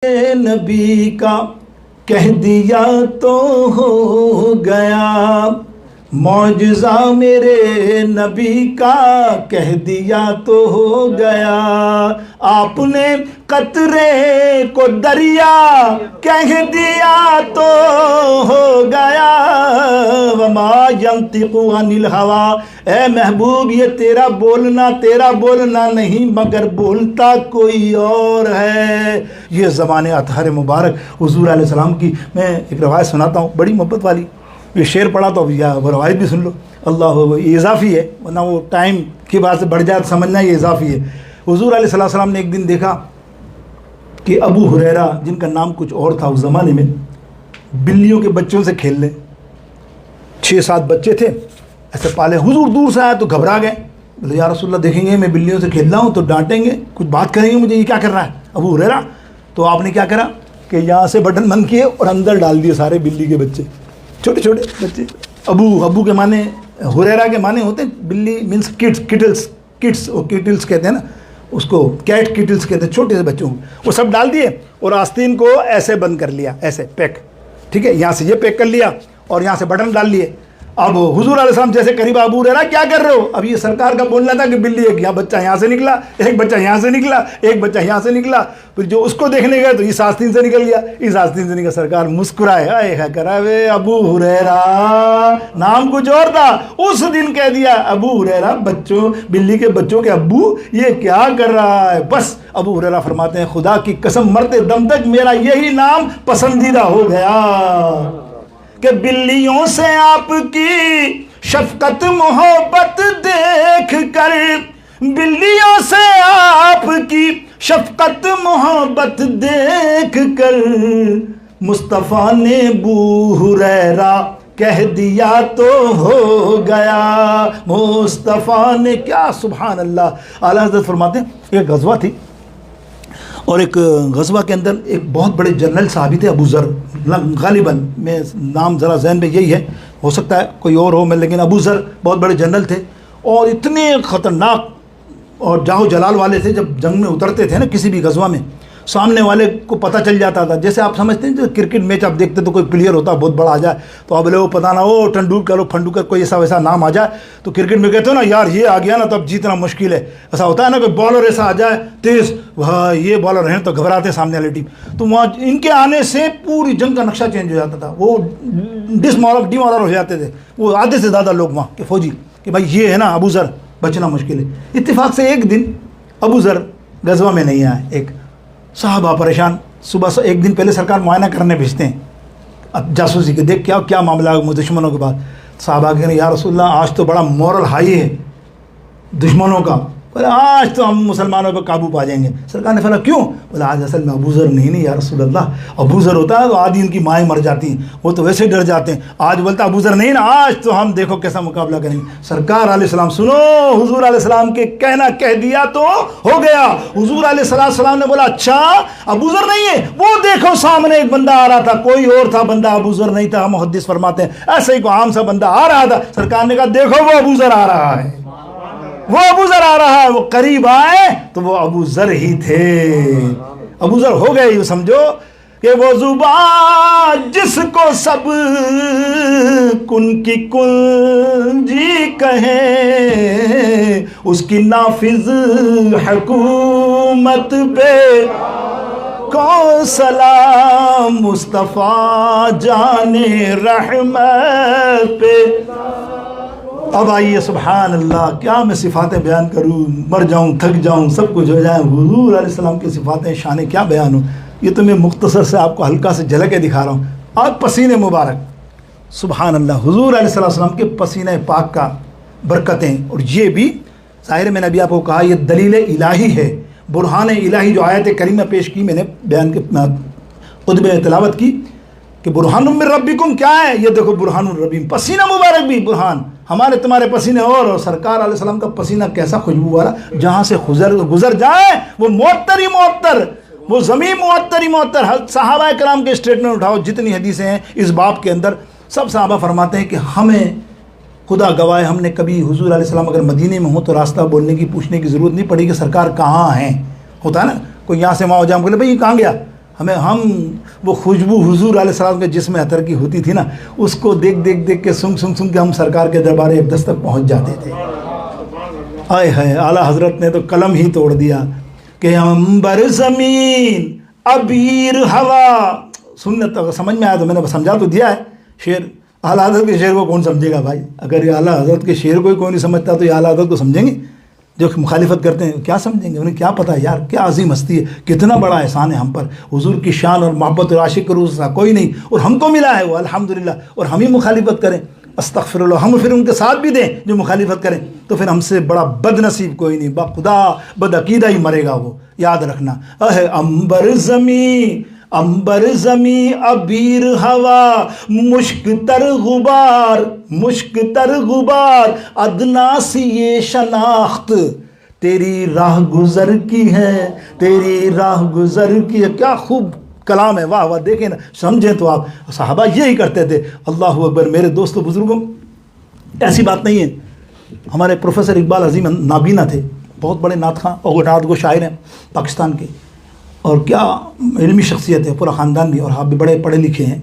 نبی کا کہہ دیا تو ہو گیا، معجزہ میرے نبی کا کہہ دیا تو ہو گیا، آپ نے قطرے کو دریا کہہ دیا تو ہو گیا، وما ینطق عن الہوی، اے محبوب یہ تیرا بولنا نہیں مگر بولتا کوئی اور ہے۔ یہ زبان اطہر مبارک حضور علیہ السلام کی میں ایک روایت سناتا ہوں بڑی محبت والی، یہ شعر پڑھا تو اب یا وہ روایت بھی سن لو۔ اللہ یہ اضافی ہے، ورنہ وہ ٹائم کی بات سے بڑھ جائے تو سمجھنا یہ اضافی ہے۔ حضور علیہ السلام نے ایک دن دیکھا کہ ابو ہریرہ جن کا نام کچھ اور تھا اس زمانے میں، بلیوں کے بچوں سے کھیل لیں، 6-7 بچے تھے ایسے پالے۔ حضور دور سے آیا تو گھبرا گئے، بولے یا رسول اللہ دیکھیں گے میں بلیوں سے کھیل رہا ہوں تو ڈانٹیں گے، کچھ بات کریں گے مجھے، یہ کیا کر رہا ہے ابو ہریرہ؟ تو آپ نے کیا کرا کہ یہاں سے بٹن بند کیے اور اندر ڈال دیے سارے بلی کے بچے، چھوٹے چھوٹے بچے۔ ابو کے معنی ہریرہ کے معنی ہوتے ہیں بلی مینس کٹس وہ کٹلس کہتے ہیں نا اس کو، کیٹ کٹلس کہتے ہیں چھوٹے سے بچوں کو، وہ سب ڈال دیے اور آستین کو ایسے بند کر لیا، ایسے پیک، ٹھیک ہے، یہاں سے یہ پیک کر لیا اور یہاں سے بٹن ڈال لیے۔ اب حضور علیہ السلام جیسے قریب ابو ہریرہ کیا کر رہے ہو؟ اب یہ سرکار کا بولنا تھا کہ بلی ایک یہاں بچہ یہاں سے نکلا، ایک بچہ یہاں سے نکلا، ایک بچہ یہاں سے نکلا، پھر جو اس کو دیکھنے گئے تو اس آستین سے نکل گیا، اس آستین سے نکل۔ سرکار مسکرائے، اے کرا وے ابو ہریرہ، نام کچھ اور تھا، اس دن کہہ دیا ابو ہریرہ بلی کے بچوں کے ابو یہ کیا کر رہا ہے۔ بس ابو ہریرہ فرماتے ہیں خدا کی قسم مرتے دم تک میرا یہی نام پسندیدہ ہو گیا کہ بلیوں سے آپ کی شفقت محبت دیکھ کر، بلیوں سے آپ کی شفقت محبت دیکھ کر، مصطفیٰ نے ابو ہریرہ کہہ دیا تو ہو گیا، مصطفیٰ نے کیا سبحان اللہ۔ اعلیٰ حضرت فرماتے ہیں ایک غزوہ تھی اور ایک غزوہ کے اندر ایک بہت بڑے جنرل صحابی تھے ابو ذر، غالباً میں نام ذرا ذہن میں یہی ہے، ہو سکتا ہے کوئی اور ہو میں، لیکن ابو ذر بہت بڑے جنرل تھے اور اتنے خطرناک اور جاہ و جلال والے تھے۔ جب جنگ میں اترتے تھے نا کسی بھی غزوہ میں، سامنے والے کو پتہ چل جاتا تھا، جیسے آپ سمجھتے ہیں جو کرکٹ میچ آپ دیکھتے تو کوئی پلیئر ہوتا بہت بڑا آ جائے تو اب وہ پتہ نہ ہو ٹنڈولکر کوئی ایسا ویسا نام آ جائے تو کرکٹ میں کہتے ہو نا یار یہ آ گیا نا تو اب جیتنا مشکل ہے، ایسا ہوتا ہے نا کوئی بالر ایسا آ جائے تیز، وہ یہ بالر ہیں تو گھبراتے سامنے والی ٹیم، تو وہاں ان کے آنے سے پوری جنگ کا نقشہ چینج ہو جاتا تھا، وہ ڈیمالر ہو جاتے تھے وہ آدھے سے زیادہ لوگ وہاں کے فوجی کہ بھائی یہ ہے نا ابو ذر بچنا مشکل ہے۔ اتفاق سے ایک دن ابو ذر غزوہ میں نہیں آئے، ایک صحابہ پریشان، صبح سے ایک دن پہلے سرکار معائنہ کرنے بھیجتے ہیں اب جاسوسی کے، دیکھ کیا معاملہ ہے دشمنوں کے بعد۔ صحابہ کہتے ہیں یا رسول اللہ آج تو بڑا مورل ہائی ہے دشمنوں کا، بولے آج تو ہم مسلمانوں پہ قابو پا جائیں گے۔ سرکار نے فرمایا کیوں؟ بولا آج اصل میں ابو ذر نہیں یا رسول اللہ، ابو ذر ہوتا ہے تو آدھی ان کی مائیں مر جاتی ہیں، وہ تو ویسے ڈر جاتے ہیں، آج بولتا ابو ذر نہیں نا، آج تو ہم دیکھو کیسا مقابلہ کریں گے۔ سرکار علیہ السلام سنو، حضور علیہ السلام کے کہنا کہہ دیا تو ہو گیا۔ حضور علیہ السلام نے بولا اچھا ابو ذر نہیں ہے، وہ دیکھو سامنے ایک بندہ آ رہا تھا، کوئی اور تھا بندہ، ابو ذر نہیں تھا۔ محدث فرماتے ہیں ایسے ہی کوئی عام سا بندہ آ رہا تھا، سرکار نے کہا دیکھو وہ ابو ذر آ رہا ہے، وہ ابو ذر آ رہا ہے۔ وہ قریب آئے تو وہ ابو ذر ہی تھے، ابو ذر ہو گئے، یہ سمجھو کہ وہ زبان جس کو سب کن کی کنجی کہیں، اس کی نافذ حکومت پہ کو سلام، مصطفیٰ جان رحمت پہ۔ اب آئیے سبحان اللہ، کیا میں صفاتیں بیان کروں، مر جاؤں تھک جاؤں سب کچھ ہو جائے، حضور علیہ السلام کی صفاتیں شانیں کیا بیان ہوں۔ یہ تو میں مختصر سے آپ کو ہلکا سے جھلکیں دکھا رہا ہوں۔ آج پسینے مبارک سبحان اللہ، حضور علیہ السلام کے پسینہ پاک کا برکتیں، اور یہ بھی ظاہر میں نے ابھی آپ کو کہا یہ دلیل الہی ہے، برہان الہی جو آیت کریمہ پیش کی میں نے بیان کے خطبہ میں تلاوت کی کہ برہان من ربکم کیا ہے، یہ دیکھو برہان الربیم، پسینہ مبارک بھی برہان، ہمارے تمہارے پسینے اور سرکار علیہ السلام کا پسینہ کیسا خوشبو والا، جہاں سے گزر جائے وہ معطر ہی معطر، وہ زمین معطر ہی معطر۔ صحابہ کرام کے اسٹیٹمنٹ اٹھاؤ، جتنی حدیثیں ہیں اس باب کے اندر، سب صحابہ فرماتے ہیں کہ ہمیں خدا گواہ ہم نے کبھی حضور علیہ السلام اگر مدینے میں ہوں تو راستہ بولنے کی پوچھنے کی ضرورت نہیں پڑی کہ سرکار کہاں ہیں، ہوتا ہے نا کوئی یہاں سے وہاں ہو جائے بولے بھائی یہ کہاں گیا، ہم وہ خوشبو حضور علیہ السلام کے جسم عطر کی ہوتی تھی نا، اس کو دیکھ کے سنگ کے ہم سرکار کے دربار اقدس تک پہنچ جاتے تھے۔ آئے ہے اعلیٰ حضرت نے تو قلم ہی توڑ دیا کہ عنبر زمین عبیر ہوا، سننے تک سمجھ میں آیا تو میں نے سمجھا تو دیا ہے شعر۔ اعلیٰ حضرت کے شعر کو کون سمجھے گا بھائی؟ اگر یہ اعلیٰ حضرت کے شعر کو کوئی نہیں سمجھتا تو یہ اعلیٰ حضرت کو سمجھیں گے؟ جو مخالفت کرتے ہیں کیا سمجھیں گے؟ انہیں کیا پتہ یار، کیا عظیم ہستی ہے، کتنا بڑا احسان ہے ہم پر، حضور کی شان اور محبت اور عاشق روز کا کوئی نہیں، اور ہم کو ملا ہے وہ الحمدللہ، اور ہم ہی مخالفت کریں، استغفر اللہ، ہم پھر ان کے ساتھ بھی دیں جو مخالفت کریں، تو پھر ہم سے بڑا بد نصیب کوئی نہیں، بخدا بد عقیدہ ہی مرے گا وہ، یاد رکھنا۔ اے عنبر زمیں عبیر ہوا، مشک تر غبار ادنا سی یہ شناخت، تیری راہ گزر کی ہے، تیری راہ گزر کی ہے۔ کیا خوب کلام ہے، واہ واہ، دیکھیں نا، سمجھیں تو آپ، صحابہ یہی کرتے تھے۔ اللہ اکبر۔ میرے دوستو بزرگوں، ایسی بات نہیں ہے، ہمارے پروفیسر اقبال عظیم نابینا تھے، بہت بڑے نعت خواں اور نعت گو شاعر ہیں پاکستان کے، اور کیا علمی شخصیت ہے، پورا خاندان بھی، اور آپ بھی بڑے پڑھے لکھے ہیں۔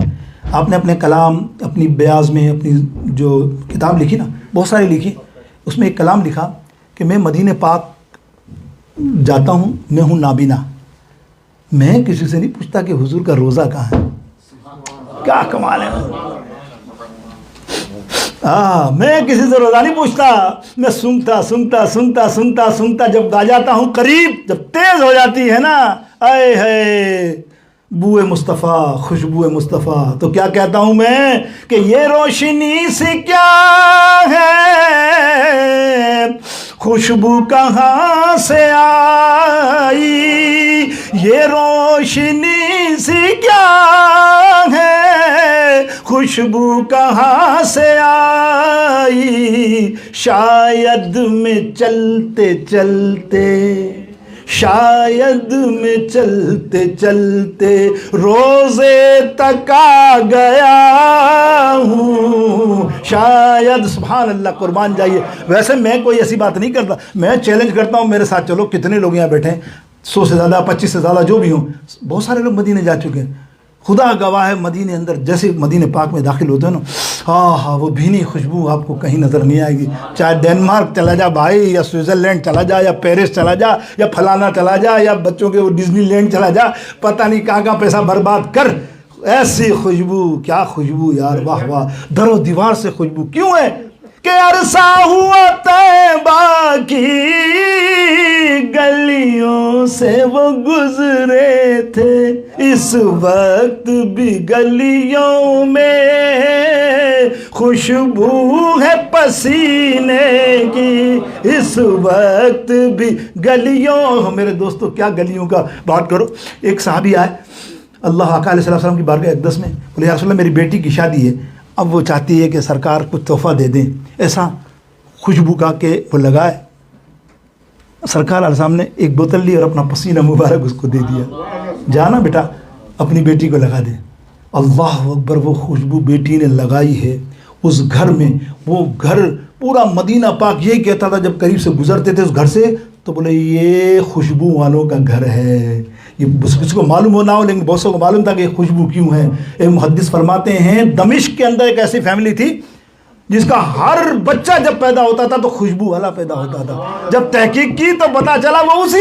آپ نے اپنے کلام، اپنی بیاض میں اپنی جو کتاب لکھی نا، بہت سارے لکھی، اس میں ایک کلام لکھا کہ میں مدینہ پاک جاتا ہوں، میں ہوں نابینا، میں کسی سے نہیں پوچھتا کہ حضور کا روزہ کہاں ہے۔ کیا کمال ہے! میں کسی سے روزہ نہیں پوچھتا، میں سنتا جب آ جاتا ہوں قریب، جب تیز ہو جاتی ہے نا، آئے ہے بوئے مصطفیٰ، خوشبو مصطفیٰ، تو کیا کہتا ہوں میں کہ یہ روشنی سے کیا ہے، خوشبو کہاں سے آئی، یہ روشنی سے کیا ہے، خوشبو کہاں سے آئی، شاید میں چلتے روزے تک آ گیا ہوں، شاید۔ سبحان اللہ، قربان جائیے۔ ویسے میں کوئی ایسی بات نہیں کرتا، میں چیلنج کرتا ہوں، میرے ساتھ چلو، کتنے لوگ یہاں بیٹھے ہیں، 100 سے زیادہ، 25 سے زیادہ، جو بھی ہوں، بہت سارے لوگ مدینے جا چکے ہیں۔ خدا گواہ ہے، مدینے اندر جیسے مدینے پاک میں داخل ہوتے ہیں نا، ہاں وہ بھینی خوشبو آپ کو کہیں نظر نہیں آئے گی، چاہے ڈینمارک چلا جا بھائی، یا سوئٹزرلینڈ چلا جا، یا پیرس چلا جا، یا فلانا چلا جا، یا بچوں کے وہ ڈزنی لینڈ چلا جا، پتہ نہیں کہاں پیسہ برباد کر، ایسی خوشبو، کیا خوشبو یار، واہ واہ۔ در و دیوار سے خوشبو کیوں ہے کہ عرصہ ہوا طیبہ کی گلیوں سے وہ گزرے تھے، اس وقت بھی گلیوں میں خوشبو ہے پسینے کی، اس وقت بھی گلیوں۔ میرے دوستو، کیا گلیوں کا بات کرو۔ ایک صحابی آئے اللہ آقا علیہ السلام کی بارگاہ اقدس میں، بولے یا رسول اللہ میری بیٹی کی شادی ہے، اب وہ چاہتی ہے کہ سرکار کچھ تحفہ دے دیں، ایسا خوشبو کا کہ وہ لگائے۔ سرکار علیہ السلام نے ایک بوتل لی اور اپنا پسینہ مبارک اس کو دے دیا، جانا بیٹا اپنی بیٹی کو لگا دے۔ اللہ اکبر، وہ خوشبو بیٹی نے لگائی ہے اس گھر میں، وہ گھر پورا مدینہ پاک یہی کہتا تھا، جب قریب سے گزرتے تھے اس گھر سے تو بولے یہ خوشبو والوں کا گھر ہے۔ یہ کسی کو معلوم ہو نہ ہو، لیکن بہت سو کو معلوم تھا کہ یہ خوشبو کیوں ہے۔ ایک محدث فرماتے ہیں دمشق کے اندر ایک ایسی فیملی تھی جس کا ہر بچہ جب پیدا ہوتا تھا تو خوشبو والا پیدا ہوتا تھا، جب تحقیق کی تو پتا چلا وہ اسی